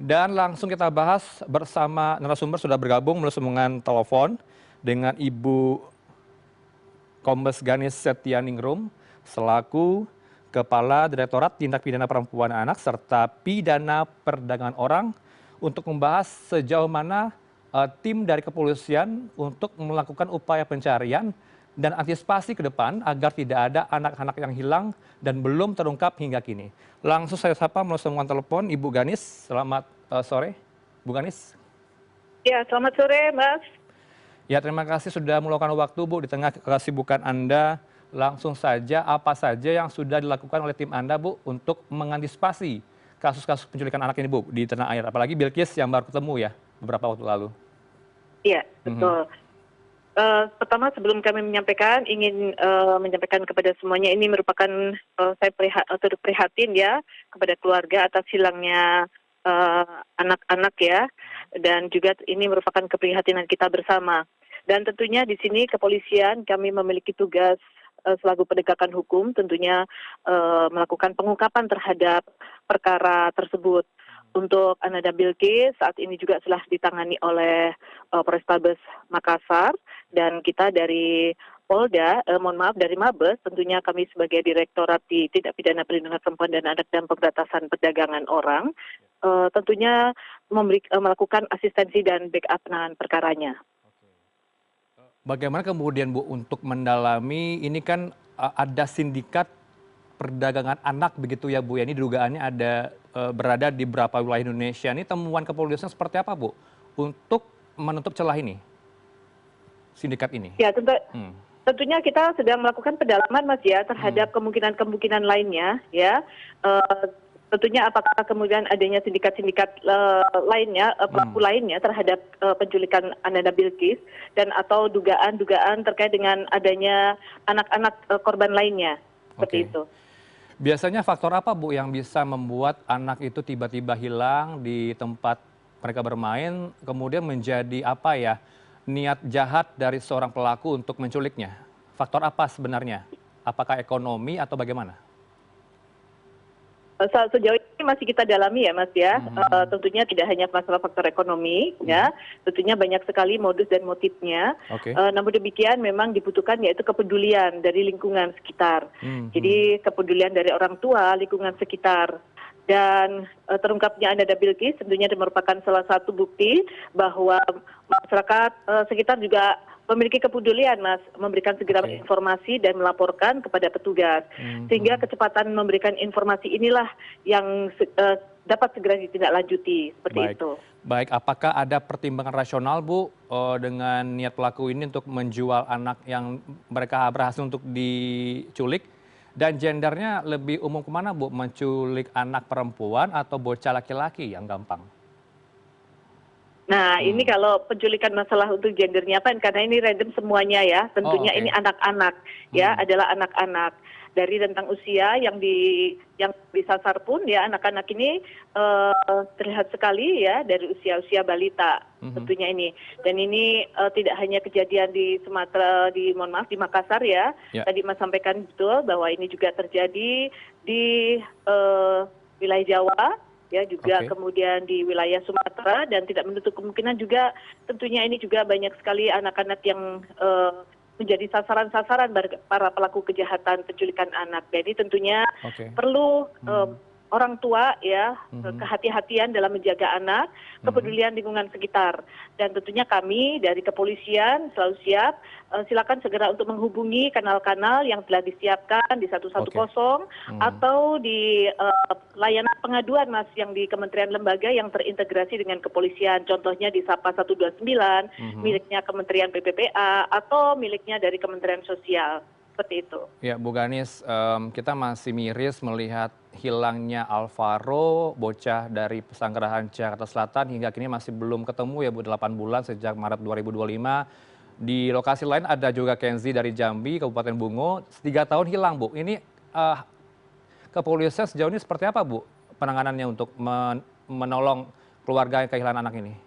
Dan langsung kita bahas bersama narasumber sudah bergabung melalui sambungan telepon dengan Ibu Kombes Ganis Setianingrum selaku Kepala Direktorat Tindak Pidana Perempuan dan Anak serta Pidana Perdagangan Orang untuk membahas sejauh mana tim dari kepolisian untuk melakukan upaya pencarian dan antisipasi ke depan agar tidak ada anak-anak yang hilang dan belum terungkap hingga kini. Langsung saya sapa melalui sambungan telepon Ibu Ganis. Selamat sore, Bu Ganis. Ya, selamat sore, Mas. Ya, terima kasih sudah meluangkan waktu, Bu, di tengah kesibukan Anda. Langsung saja, apa saja yang sudah dilakukan oleh tim Anda, Bu, untuk mengantisipasi kasus-kasus penculikan anak ini, Bu, di tanah air? Apalagi Bilkis yang baru ketemu ya, beberapa waktu lalu. Iya, betul. Pertama, sebelum kami menyampaikan, ingin menyampaikan kepada semuanya, ini merupakan, saya turut prihatin ya, kepada keluarga atas hilangnya anak-anak ya, dan juga ini merupakan keprihatinan kita bersama. Dan tentunya di sini kepolisian kami memiliki tugas selaku penegakan hukum tentunya melakukan pengungkapan terhadap perkara tersebut. Untuk Ananda Bilkis saat ini juga telah ditangani oleh Polrestabes Makassar dan kita dari Polda, dari Mabes, tentunya kami sebagai Direktorat di Tindak Pidana Perlindungan Perempuan dan Anak dan Pemberantasan Perdagangan Orang, tentunya melakukan asistensi dan backup penanganan perkaranya. Bagaimana kemudian, Bu, untuk mendalami ini kan ada sindikat perdagangan anak begitu ya, Bu? Ya, ini dugaannya ada berada di beberapa wilayah Indonesia. Ini temuan kepolisian seperti apa, Bu, untuk menutup celah ini, sindikat ini? Ya, tentunya kita sedang melakukan pendalaman, Mas ya, terhadap kemungkinan-kemungkinan lainnya ya. Tentunya apakah kemudian adanya sindikat-sindikat lainnya, pelaku lainnya terhadap penculikan Ananda Bilkis dan atau dugaan-dugaan terkait dengan adanya anak-anak korban lainnya, seperti itu. Biasanya faktor apa, Bu, yang bisa membuat anak itu tiba-tiba hilang di tempat mereka bermain, kemudian menjadi apa ya, niat jahat dari seorang pelaku untuk menculiknya? Faktor apa sebenarnya? Apakah ekonomi atau bagaimana? Sejauh ini masih kita dalami ya, Mas ya. Tentunya tidak hanya masalah faktor ekonomi ya, tentunya banyak sekali modus dan motifnya. Namun demikian memang dibutuhkan yaitu kepedulian dari lingkungan sekitar. Jadi kepedulian dari orang tua, lingkungan sekitar. Dan terungkapnya Ananda Bilkis tentunya merupakan salah satu bukti bahwa masyarakat sekitar juga memiliki kepedulian, Mas, memberikan segera informasi dan melaporkan kepada petugas. Sehingga kecepatan memberikan informasi inilah yang dapat segera ditindaklanjuti, seperti itu. Baik, apakah ada pertimbangan rasional, Bu, dengan niat pelaku ini untuk menjual anak yang mereka berhasil untuk diculik? Dan gendernya lebih umum kemana, Bu? Menculik anak perempuan atau bocah laki-laki yang gampang? Nah, ini kalau penculikan masalah untuk gendernya apa? Karena ini random semuanya ya. Tentunya ini anak-anak ya, adalah anak-anak. Dari rentang usia yang disasar pun ya, anak-anak ini terlihat sekali ya dari usia-usia balita tentunya ini. Dan ini tidak hanya kejadian di Sumatera, di Makassar ya. Tadi Mas sampaikan betul bahwa ini juga terjadi di wilayah Jawa. Ya juga kemudian di wilayah Sumatera dan tidak menutup kemungkinan juga tentunya ini juga banyak sekali anak-anak yang menjadi sasaran-sasaran para pelaku kejahatan penculikan anak. Jadi tentunya perlu orang tua ya kehati-hatian dalam menjaga anak, kepedulian lingkungan sekitar. Dan tentunya kami dari kepolisian selalu siap, silakan segera untuk menghubungi kanal-kanal yang telah disiapkan di 110 atau di layanan pengaduan, Mas, yang di kementerian lembaga yang terintegrasi dengan kepolisian. Contohnya di Sapa 129, miliknya Kementerian PPPA atau miliknya dari Kementerian Sosial. Seperti itu. Ya, Bu Ganis, kita masih miris melihat hilangnya Alvaro, bocah dari Pesanggerahan Jakarta Selatan, hingga kini masih belum ketemu ya, Bu, 8 bulan sejak Maret 2025. Di lokasi lain ada juga Kenzi dari Jambi, Kabupaten Bungo, 3 tahun hilang, Bu. Ini kepolisian sejauh ini seperti apa, Bu, penanganannya untuk menolong keluarga yang kehilangan anak ini?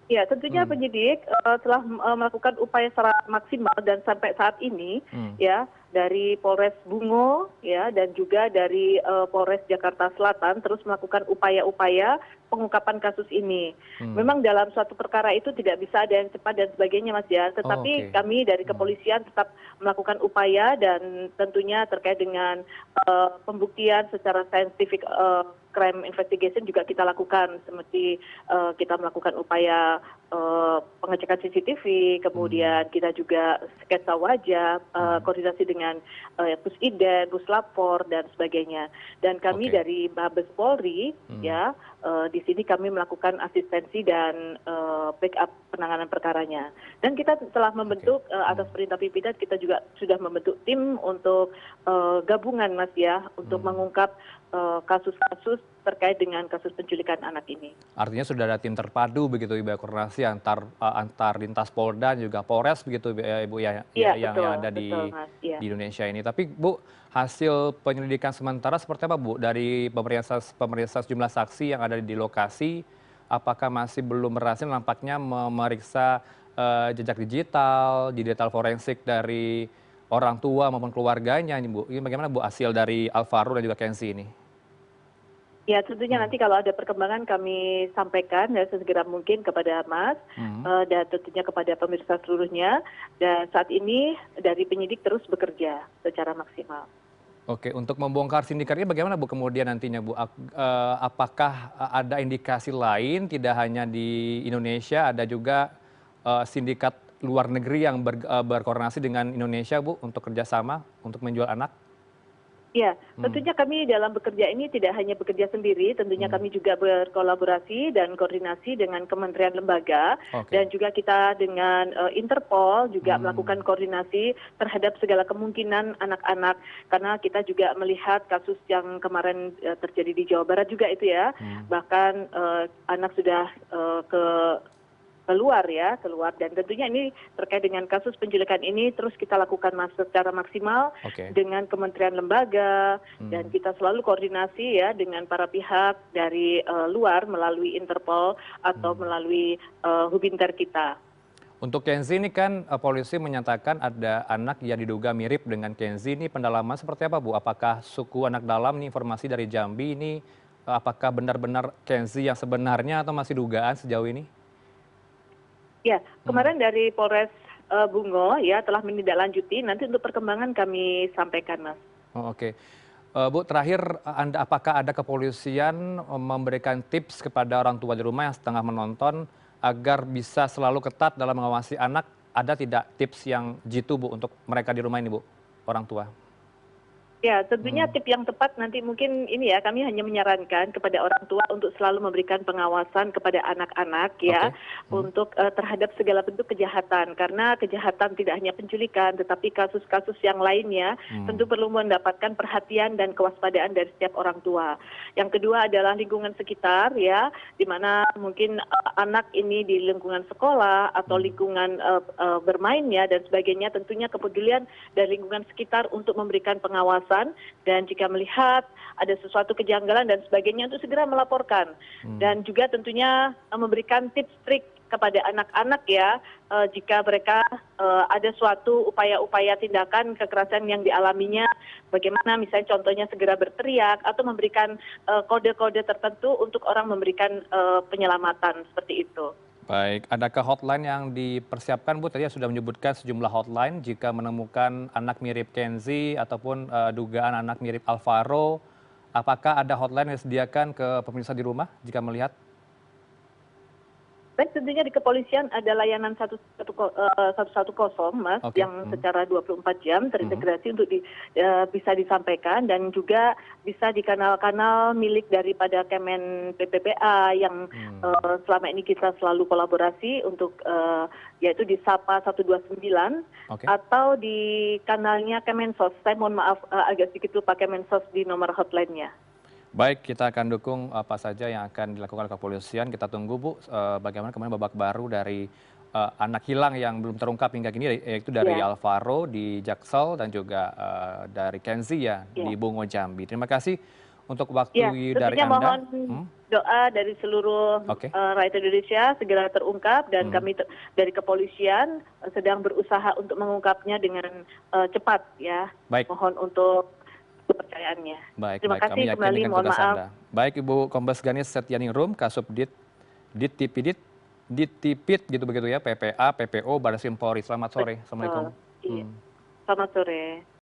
Ya, tentunya penyidik telah melakukan upaya secara maksimal dan sampai saat ini Hmm. ya dari Polres Bungo ya dan juga dari Polres Jakarta Selatan terus melakukan upaya-upaya pengungkapan kasus ini. Hmm. Memang dalam suatu perkara itu tidak bisa ada yang cepat dan sebagainya Mas ya, Oh, tetapi oke. kami dari Hmm. kepolisian tetap melakukan upaya dan tentunya terkait dengan pembuktian secara scientific crime investigation juga kita lakukan seperti kita melakukan upaya pengecekan CCTV, Hmm. kemudian kita juga sketsa wajah, Hmm. koordinasi dengan Pusiden, Puslapor dan sebagainya. Dan kami Oke. dari Mabes Polri Hmm. ya di sini kami melakukan asistensi dan backup penanganan perkaranya. Dan kita telah Oke. membentuk atas Hmm. perintah pimpinan kita juga sudah membentuk tim untuk gabungan Mas ya untuk Hmm. mengungkap kasus-kasus terkait dengan kasus penculikan anak ini. Artinya sudah ada tim terpadu begitu Ibu ya, koordinasi antar lintas Polda dan juga Polres begitu Ibu ya, Iya yang betul, ada betul di Mas. Iya. Indonesia ini. Tapi Bu, hasil penyelidikan sementara seperti apa Bu dari pemeriksaan sejumlah saksi yang ada di lokasi, apakah masih belum berhasil nampaknya memeriksa jejak digital, digital forensik dari orang tua maupun keluarganya ini Bu. Ini bagaimana Bu hasil dari Alvaro dan juga Kenzi ini? Ya tentunya Hmm. nanti kalau ada perkembangan kami sampaikan ya sesegera mungkin kepada Mas Hmm. dan tentunya kepada pemirsa seluruhnya. Dan saat ini dari penyidik terus bekerja secara maksimal. Oke, untuk membongkar sindikatnya bagaimana Bu kemudian nantinya Bu? Apakah ada indikasi lain tidak hanya di Indonesia, ada juga sindikat luar negeri yang berkoordinasi dengan Indonesia Bu untuk kerjasama untuk menjual anak? Ya, Hmm. tentunya kami dalam bekerja ini tidak hanya bekerja sendiri, tentunya Hmm. kami juga berkolaborasi dan koordinasi dengan kementerian lembaga Oke. dan juga kita dengan Interpol juga Hmm. melakukan koordinasi terhadap segala kemungkinan anak-anak karena kita juga melihat kasus yang kemarin terjadi di Jawa Barat juga itu ya, Hmm. bahkan anak sudah keluar dan tentunya ini terkait dengan kasus penculikan ini terus kita lakukan secara maksimal Oke. dengan kementerian lembaga dan Hmm. kita selalu koordinasi ya dengan para pihak dari luar melalui Interpol atau Hmm. melalui Hubinter kita. Untuk Kenzi ini kan polisi menyatakan ada anak yang diduga mirip dengan Kenzi, ini pendalaman seperti apa Bu? Apakah suku anak dalam nih informasi dari Jambi ini, apakah benar-benar Kenzi yang sebenarnya atau masih dugaan sejauh ini? Ya, Hmm. kemarin dari Polres Bungo ya telah menindaklanjuti nanti untuk perkembangan kami sampaikan Mas. Oh, oke. Bu, terakhir Anda apakah ada kepolisian memberikan tips kepada orang tua di rumah yang setengah menonton agar bisa selalu ketat dalam mengawasi anak? Ada tidak tips yang jitu Bu untuk mereka di rumah ini Bu, orang tua? Ya, tentunya Hmm. tip yang tepat nanti mungkin ini ya, kami hanya menyarankan kepada orang tua untuk selalu memberikan pengawasan kepada anak-anak ya, Oke. Hmm. untuk terhadap segala bentuk kejahatan. Karena kejahatan tidak hanya penculikan, tetapi kasus-kasus yang lainnya Hmm. tentu perlu mendapatkan perhatian dan kewaspadaan dari setiap orang tua. Yang kedua adalah lingkungan sekitar ya, di mana mungkin anak ini di lingkungan sekolah atau Hmm. lingkungan bermainnya dan sebagainya, tentunya kepedulian dari lingkungan sekitar untuk memberikan pengawasan dan jika melihat ada sesuatu kejanggalan dan sebagainya untuk segera melaporkan Hmm. dan juga tentunya memberikan tips trik kepada anak-anak ya jika mereka ada suatu upaya-upaya tindakan kekerasan yang dialaminya bagaimana misalnya contohnya segera berteriak atau memberikan kode-kode tertentu untuk orang memberikan penyelamatan seperti itu. Baik, adakah hotline yang dipersiapkan Bu? Tadi sudah menyebutkan sejumlah hotline jika menemukan anak mirip Kenzi ataupun dugaan anak mirip Alvaro. Apakah ada hotline yang disediakan ke pemirsa di rumah jika melihat? Baik, tentunya di kepolisian ada layanan 110 Mas Oke. yang Hmm. secara 24 jam Mhm. terintegrasi untuk bisa disampaikan dan juga bisa di kanal-kanal milik daripada Kemen PPPA yang Hmm. selama ini kita selalu kolaborasi untuk yaitu di Sapa 129 Oke. atau di kanalnya Kemensos. Saya mohon maaf agak sedikit lupa Kemensos di nomor hotline-nya. Baik, kita akan dukung apa saja yang akan dilakukan kepolisian. Kita tunggu Bu, bagaimana kemudian babak baru dari anak hilang yang belum terungkap hingga kini, yaitu dari Ya, Alvaro di Jaksel dan juga dari Kenzi ya ya. di Bungo Jambi. Terima kasih untuk Ya, waktu dari tentunya Anda. mohon Hmm? doa dari seluruh Oke. rakyat Indonesia segera terungkap dan kami dari kepolisian sedang berusaha untuk mengungkapnya dengan cepat ya. Baik. Mohon untuk kepercayaannya. Baik, Terima baik. Kami kasih yakin kembali, dengan mohon tugas maaf. Anda. Baik, Ibu Kombes Ganis Setianingrum, Kasubdit Dittipidit, Dittipid gitu begitu ya, PPA, PPO, Barreskrim Polri. Selamat sore. Assalamualaikum. Iya. Selamat sore.